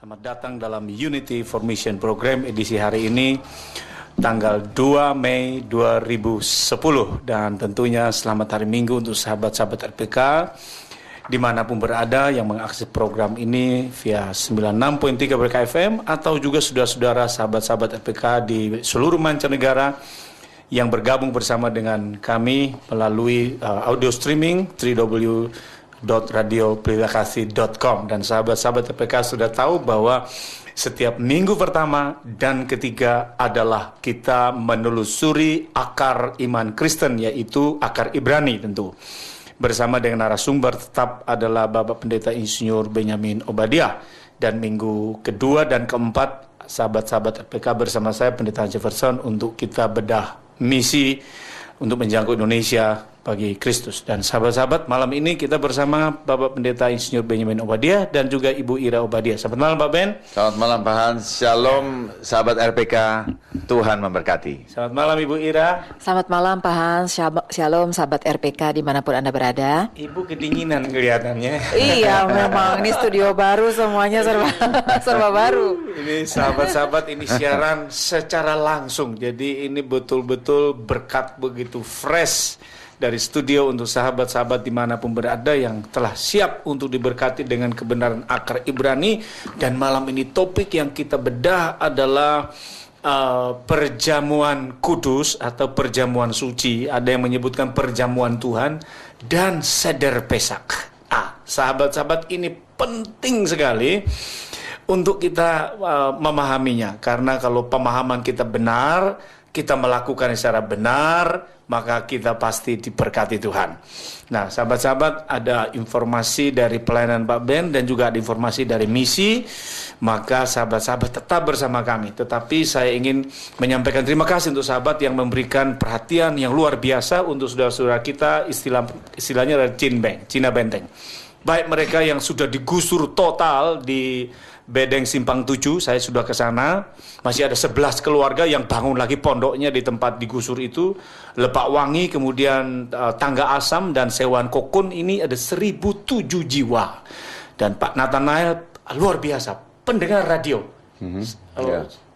Selamat datang dalam Unity Formation Program edisi hari ini tanggal 2 Mei 2010 dan tentunya selamat hari Minggu untuk sahabat-sahabat RPK dimanapun berada yang mengakses program ini via 96.3 RPK FM atau juga saudara-saudara sahabat-sahabat RPK di seluruh mancanegara yang bergabung bersama dengan kami melalui audio streaming www.radioprilakasih.com. Dan sahabat-sahabat RPK sudah tahu bahwa setiap minggu pertama dan ketiga adalah kita menelusuri akar iman Kristen, yaitu akar Ibrani tentu. Bersama dengan narasumber tetap adalah Bapak Pendeta Insinyur Benyamin Obadiah. Dan minggu kedua dan keempat sahabat-sahabat RPK bersama saya Pendeta Jefferson untuk kita bedah misi untuk menjangkau Indonesia bagi Kristus. Dan sahabat-sahabat, malam ini kita bersama Bapak Pendeta Insinyur Benyamin Obadiah dan juga Ibu Ira Obadiah. Selamat malam Pak Ben. Selamat malam Pak Hans. Shalom sahabat RPK. Tuhan memberkati. Selamat malam Ibu Ira. Selamat malam Pak Hans. Shalom sahabat RPK dimanapun Anda berada. Ibu kedinginan kelihatannya. Iya memang, ini studio baru semuanya serba baru. Ini sahabat-sahabat, ini siaran secara langsung. Jadi ini betul-betul berkat begitu fresh dari studio untuk sahabat-sahabat dimanapun berada yang telah siap untuk diberkati dengan kebenaran akar Ibrani. Dan malam ini topik yang kita bedah adalah perjamuan kudus atau perjamuan suci. Ada yang menyebutkan perjamuan Tuhan dan seder Pesak. Sahabat-sahabat, ini penting sekali untuk kita memahaminya. Karena kalau pemahaman kita benar, kita melakukan secara benar, maka kita pasti diberkati Tuhan. Nah, sahabat-sahabat, ada informasi dari pelayanan Pak Ben dan juga ada informasi dari misi. Maka sahabat-sahabat tetap bersama kami. Tetapi saya ingin menyampaikan terima kasih untuk sahabat yang memberikan perhatian yang luar biasa untuk saudara-saudara kita, istilahnya dari Cina Benteng. Baik mereka yang sudah digusur total di Bedeng Simpang 7, saya sudah ke sana. Masih ada 11 keluarga yang bangun lagi pondoknya di tempat digusur itu. Lepak Wangi, kemudian Tangga Asam dan Sewan Kokun, ini ada 1007 jiwa. Dan Pak Nathanael luar biasa, pendengar radio,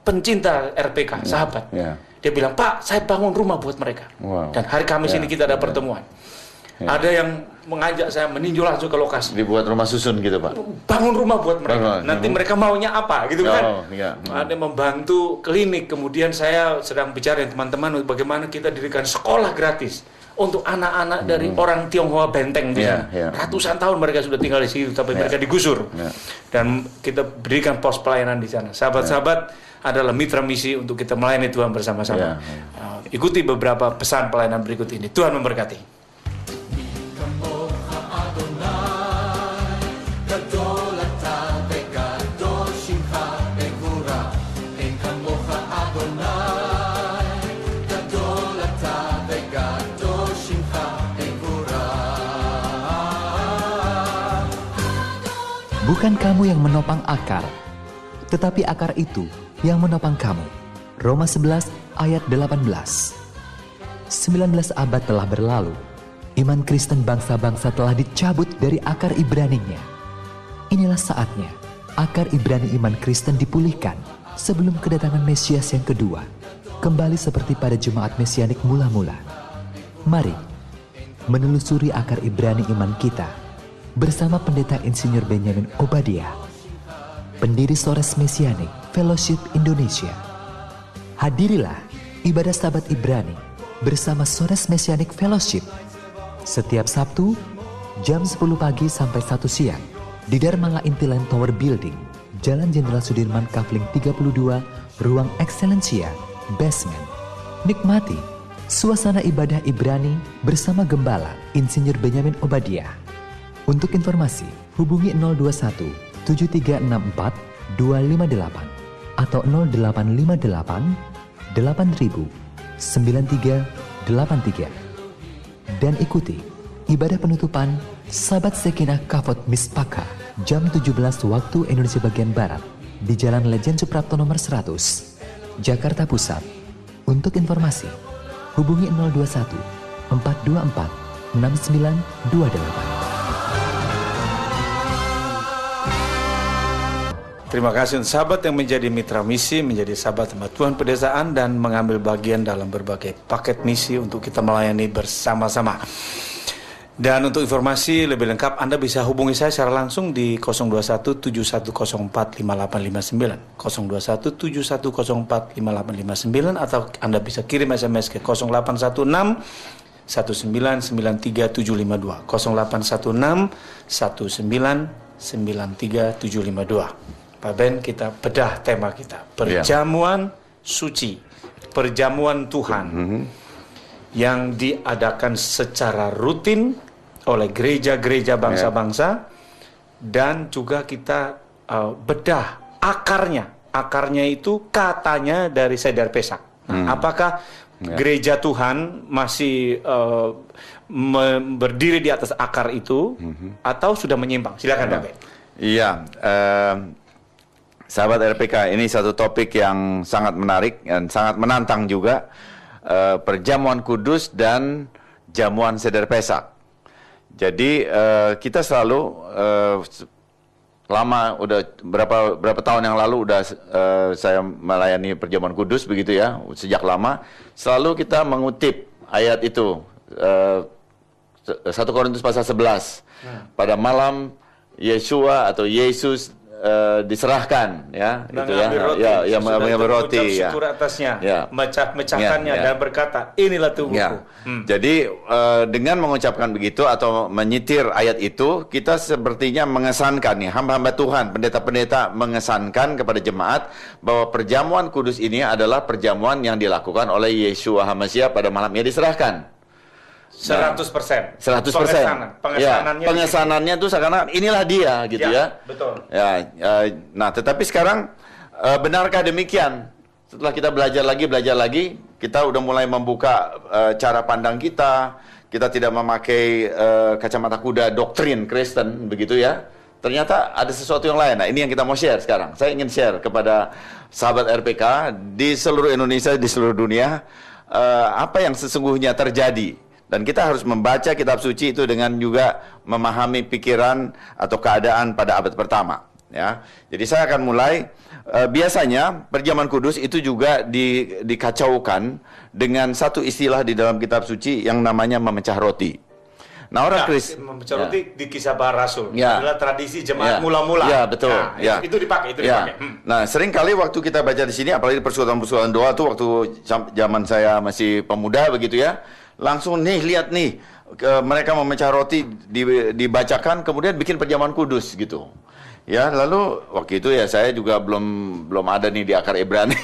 pencinta RPK, sahabat. Dia bilang, Pak, saya bangun rumah buat mereka. Dan hari Kamis ini kita ada pertemuan. Ada yang mengajak saya meninjau langsung ke lokasi. Dibuat rumah susun gitu Pak? Bangun rumah buat mereka. Nanti mereka maunya apa gitu kan? Ada membantu klinik. Kemudian saya sedang bicara dengan teman-teman bagaimana kita dirikan sekolah gratis untuk anak-anak dari orang Tionghoa Benteng di sana. Ratusan tahun mereka sudah tinggal di situ, tapi mereka digusur. Dan kita berikan pos pelayanan di sana. Sahabat-sahabat adalah mitra misi untuk kita melayani Tuhan bersama-sama. Ikuti beberapa pesan pelayanan berikut ini. Tuhan memberkati. Bukan kamu yang menopang akar, tetapi akar itu yang menopang kamu. Roma 11 ayat 18. 19 abad telah berlalu. Iman Kristen bangsa-bangsa telah dicabut dari akar Ibraninya. Inilah saatnya akar Ibrani iman Kristen dipulihkan sebelum kedatangan Mesias yang kedua. Kembali seperti pada jemaat Mesianik mula-mula. Mari menelusuri akar Ibrani iman kita bersama Pendeta Insinyur Benyamin Obadiah, pendiri Sores Mesianik Fellowship Indonesia. Hadirilah ibadah Sabat Ibrani bersama Sores Mesianik Fellowship setiap Sabtu jam 10 pagi sampai 1 siang di Darmala Intiland Tower Building, Jalan Jenderal Sudirman Kavling 32, Ruang Excellencia, Basement. Nikmati suasana ibadah Ibrani bersama Gembala Insinyur Benyamin Obadiah. Untuk informasi, hubungi 021 7364 258 atau 0858 8000 9383 dan ikuti ibadah penutupan Sabat Sekinah Kavod Mispaka jam 17 waktu Indonesia bagian Barat di Jalan Lejen Suprapto nomor 100, Jakarta Pusat. Untuk informasi, hubungi 021 424 6928. Terima kasih untuk sahabat yang menjadi mitra misi, menjadi sahabat hamba Tuhan pedesaan, dan mengambil bagian dalam berbagai paket misi untuk kita melayani bersama-sama. Dan untuk informasi lebih lengkap, Anda bisa hubungi saya secara langsung di 021-7104-5859, 021-7104-5859, atau Anda bisa kirim SMS ke 0816 1993752, 0816 1993752. Pak Ben, kita bedah tema kita, perjamuan suci, perjamuan Tuhan yang diadakan secara rutin oleh gereja-gereja bangsa-bangsa, dan juga kita bedah akarnya itu katanya dari Seder Pesak. Nah, apakah gereja Tuhan masih berdiri di atas akar itu atau sudah menyimpang? Silakan Pak Ben. Iya, sahabat RPK, ini satu topik yang sangat menarik dan sangat menantang juga, perjamuan kudus dan jamuan Seder Pesak. Jadi kita selalu lama, udah berapa tahun yang lalu udah saya melayani perjamuan kudus begitu ya, sejak lama selalu kita mengutip ayat itu, 1 Korintus pasal 11, pada malam Yeshua atau Yesus diserahkan, ya, itu ya, mengambil roti, syukur atasnya, ya, mecahkannya, dan berkata, inilah tubuhku. Ya. Jadi dengan mengucapkan begitu atau menyitir ayat itu, kita sepertinya mengesankan nih, hamba-hamba Tuhan, pendeta-pendeta mengesankan kepada jemaat bahwa perjamuan kudus ini adalah perjamuan yang dilakukan oleh Yeshua HaMashiach pada malam ia diserahkan. 100%. 100%. Pengesanannya itu seakan-akan inilah dia gitu ya. Betul. Nah, tetapi sekarang benarkah demikian? Setelah kita belajar lagi, kita udah mulai membuka cara pandang kita. Kita tidak memakai kacamata kuda doktrin Kristen begitu ya. Ternyata ada sesuatu yang lain. Nah, ini yang kita mau share sekarang. Saya ingin share kepada sahabat RPK di seluruh Indonesia, di seluruh dunia, apa yang sesungguhnya terjadi. Dan kita harus membaca kitab suci itu dengan juga memahami pikiran atau keadaan pada abad pertama. Ya, jadi saya akan mulai. Biasanya perjamuan kudus itu juga dikacaukan dengan satu istilah di dalam kitab suci yang namanya memecah roti. Nah, orang Kristen memecah roti di Kisah Para Rasul, adalah tradisi jemaat mula-mula. Ya, betul. Nah, itu dipakai. Nah, sering kali waktu kita baca di sini, apalagi persekutuan-persekutuan doa tuh waktu zaman saya masih pemuda begitu ya. Langsung nih, lihat nih, mereka memecah roti dibacakan, kemudian bikin perjamuan kudus gitu. Ya, lalu waktu itu ya saya juga belum ada nih di akar Ibrani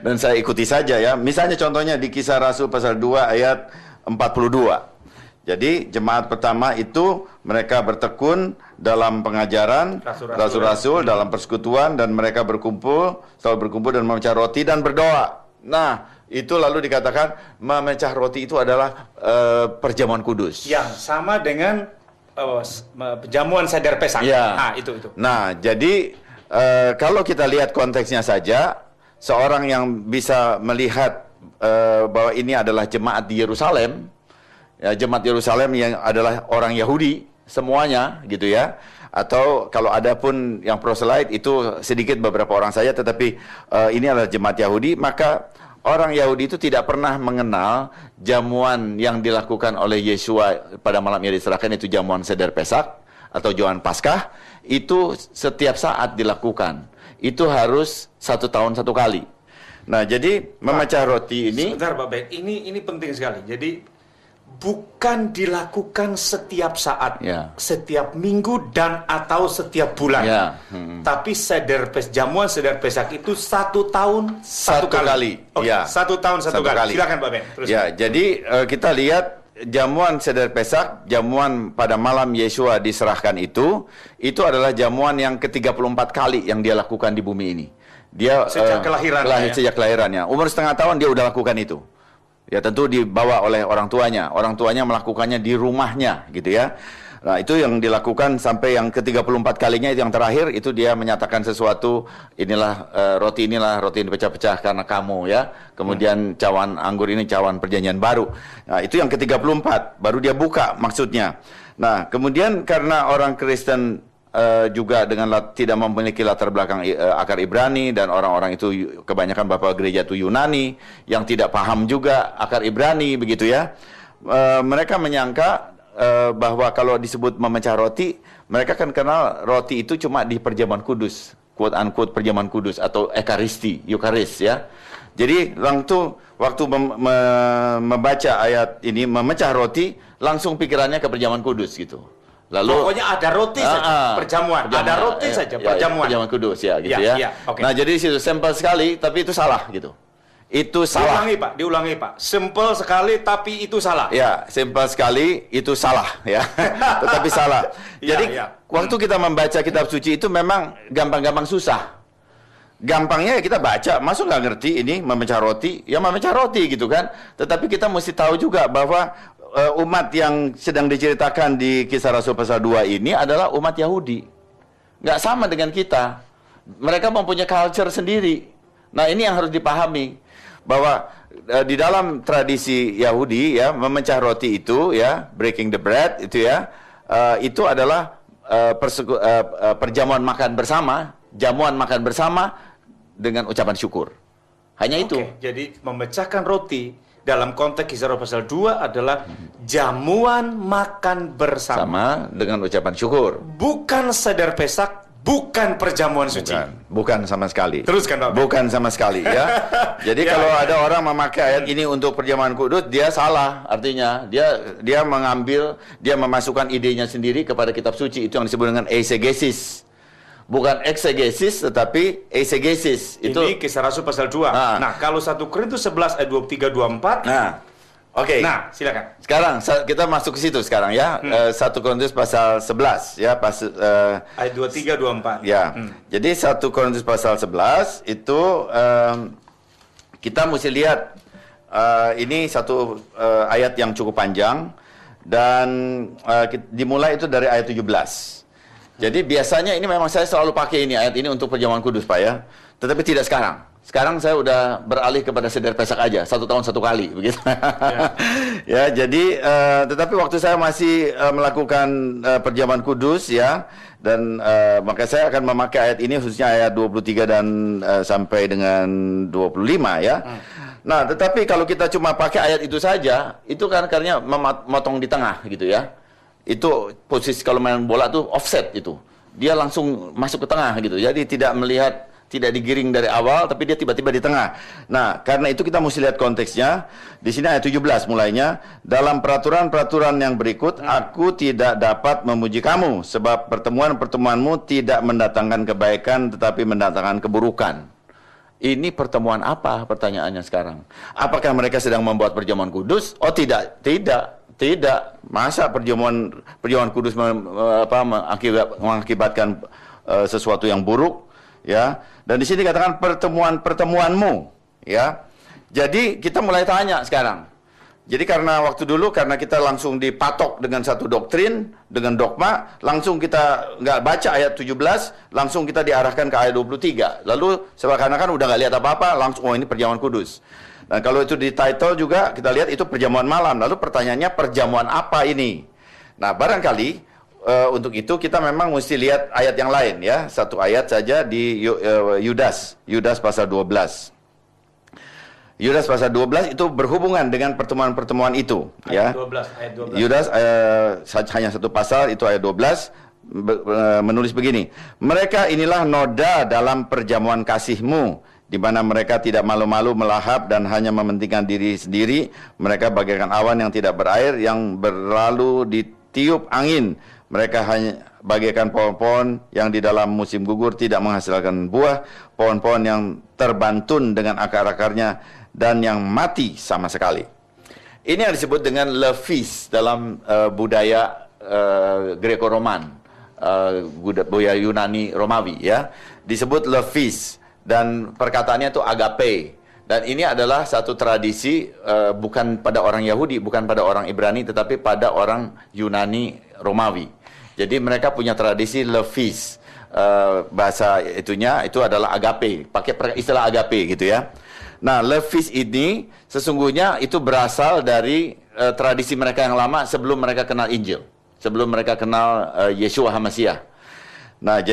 dan saya ikuti saja ya. Misalnya contohnya di Kisah Rasul pasal 2 ayat 42. Jadi jemaat pertama itu mereka bertekun dalam pengajaran rasul-rasul, dalam persekutuan, dan mereka selalu berkumpul dan memecah roti dan berdoa. Nah, itu lalu dikatakan memecah roti itu adalah perjamuan kudus. Yang sama dengan jamuan Seder Pesak. Ya. Nah, itu. Nah, jadi kalau kita lihat konteksnya saja, seorang yang bisa melihat bahwa ini adalah jemaat di Yerusalem, ya, jemaat Yerusalem yang adalah orang Yahudi semuanya gitu ya. Atau kalau ada pun yang proselyte itu sedikit beberapa orang saja, tetapi ini adalah jemaat Yahudi, maka orang Yahudi itu tidak pernah mengenal jamuan yang dilakukan oleh Yeshua pada malam ia diserahkan, itu jamuan Seder Pesak atau jamuan Paskah. Itu setiap saat dilakukan. Itu harus 1 tahun 1 kali. Nah, jadi memecah roti ini. Sebentar Pak Ben, ini penting sekali. Jadi bukan dilakukan setiap saat, setiap minggu dan atau setiap bulan. Tapi jamuan Seder Pesak itu 1 tahun 1 kali. Oke, 1 tahun 1 kali. Silakan Pak Ben. Terus. Ya, jadi kita lihat jamuan Seder Pesak, jamuan pada malam Yeshua diserahkan itu adalah jamuan yang ke-34 kali yang dia lakukan di bumi ini. Dia sejak kelahirannya. Sejak kelahirannya. Umur setengah tahun dia udah lakukan itu. Ya, tentu dibawa oleh orang tuanya. Orang tuanya melakukannya di rumahnya gitu ya. Nah, itu yang dilakukan sampai yang ke-34 kalinya, itu yang terakhir, itu dia menyatakan sesuatu, inilah roti yang dipecah-pecah karena kamu ya. Kemudian cawan anggur ini cawan perjanjian baru. Nah, itu yang ke-34, baru dia buka maksudnya. Nah, kemudian karena orang Kristen juga dengan tidak memiliki latar belakang akar Ibrani, dan orang-orang itu kebanyakan bapak gereja itu Yunani yang tidak paham juga akar Ibrani begitu ya. Mereka menyangka bahwa kalau disebut memecah roti, mereka kan kenal roti itu cuma di perjamuan kudus, quote unquote perjamuan kudus atau ekaristi, Eucharis ya. Jadi langsung waktu membaca ayat ini memecah roti, langsung pikirannya ke perjamuan kudus gitu. Lalu pokoknya ada roti saja, perjamuan. Ada roti saja, perjamuan. Perjamuan kudus ya, gitu ya. Okay. Nah, jadi situ simpel sekali, tapi itu salah gitu. Itu salah. Diulangi Pak. Simpel sekali, tapi itu salah. Ya, simpel sekali, itu salah ya. Tetapi salah. Jadi waktu kita membaca kitab suci itu memang gampang-gampang susah. Gampangnya kita baca, masuk nggak ngerti ini memecah roti, ya memecah roti gitu kan. Tetapi kita mesti tahu juga bahwa umat yang sedang diceritakan di Kisah Rasul pasal 2 ini adalah umat Yahudi. Nggak sama dengan kita. Mereka mempunyai culture sendiri. Nah, ini yang harus dipahami. Bahwa di dalam tradisi Yahudi ya, memecah roti itu ya, breaking the bread itu ya, itu adalah perjamuan makan bersama, jamuan makan bersama dengan ucapan syukur. Hanya itu. Jadi memecahkan roti dalam konteks Kisah Rasul pasal 2 adalah jamuan makan bersama. Sama dengan ucapan syukur. Bukan seder pesak, bukan perjamuan suci. Bukan sama sekali. Teruskan Pak. Bukan sama sekali ya. Jadi kalau ada orang memakai ayat ini untuk perjamuan kudus, dia salah. Artinya dia mengambil, dia memasukkan idenya sendiri kepada kitab suci. Itu yang disebut dengan eisegesis. Bukan eksegesis, tetapi eisegesis. Ini Kisah Rasul pasal 2. Nah, kalau 1 Korintus 11 ayat 23-24. Nah, oke. Nah, silakan. Sekarang kita masuk ke situ sekarang ya. 1 Korintus pasal 11 ya, ayat 23-24. Ya. Jadi 1 Korintus pasal 11 itu kita mesti lihat ini satu ayat yang cukup panjang dan dimulai itu dari ayat 17. Jadi biasanya ini memang saya selalu pakai ini ayat ini untuk perjamuan kudus Pak ya. Tetapi tidak sekarang. Sekarang saya udah beralih kepada seder pesak aja, 1 tahun 1 kali begitu. Ya, jadi tetapi waktu saya masih melakukan perjamuan kudus ya, dan maka saya akan memakai ayat ini khususnya ayat 23 dan sampai dengan 25 ya. Nah, tetapi kalau kita cuma pakai ayat itu saja, itu kan karena memotong di tengah gitu ya. Itu posisi kalau main bola tuh offset itu. Dia langsung masuk ke tengah gitu. Jadi tidak melihat, tidak digiring dari awal, tapi dia tiba-tiba di tengah. Nah, karena itu kita mesti lihat konteksnya. Di sini ayat 17 mulainya. Dalam peraturan-peraturan yang berikut, aku tidak dapat memuji kamu, sebab pertemuan-pertemuanmu tidak mendatangkan kebaikan, tetapi mendatangkan keburukan. Ini pertemuan apa? Pertanyaannya sekarang. Apakah mereka sedang membuat perjamuan kudus? Oh tidak, tidak. Tidak, masa perjamuan kudus mengakibatkan sesuatu yang buruk, ya. Dan di sini dikatakan pertemuanmu, ya. Jadi kita mulai tanya sekarang. Jadi karena waktu dulu karena kita langsung dipatok dengan satu doktrin, dengan dogma, langsung kita nggak baca ayat 17, langsung kita diarahkan ke ayat 23. Lalu seakan-akan udah nggak lihat apa-apa, langsung ini perjamuan kudus. Nah, kalau itu di title juga kita lihat itu perjamuan malam. Lalu pertanyaannya perjamuan apa ini? Nah, barangkali untuk itu kita memang mesti lihat ayat yang lain ya. Satu ayat saja di Yudas pasal 12. Yudas pasal 12 itu berhubungan dengan pertemuan-pertemuan itu ya. Ayat 12. Yudas hanya satu pasal itu ayat 12 menulis begini. Mereka inilah noda dalam perjamuan kasihmu, di mana mereka tidak malu-malu melahap dan hanya mementingkan diri sendiri. Mereka bagaikan awan yang tidak berair, yang berlalu ditiup angin. Mereka hanya bagaikan pohon-pohon yang di dalam musim gugur tidak menghasilkan buah, pohon-pohon yang terbantun dengan akar-akarnya dan yang mati sama sekali. Ini yang disebut dengan levis dalam budaya Greko-Roman, budaya Yunani Romawi ya. Disebut levis. Dan perkataannya itu agape. Dan ini adalah satu tradisi bukan pada orang Yahudi, bukan pada orang Ibrani, tetapi pada orang Yunani Romawi. Jadi mereka punya tradisi levis. Bahasa itunya itu adalah agape, pakai istilah agape gitu ya. Nah, levis ini sesungguhnya itu berasal dari tradisi mereka yang lama sebelum mereka kenal Injil, sebelum mereka kenal Yeshua HaMashiach. Nah, jadi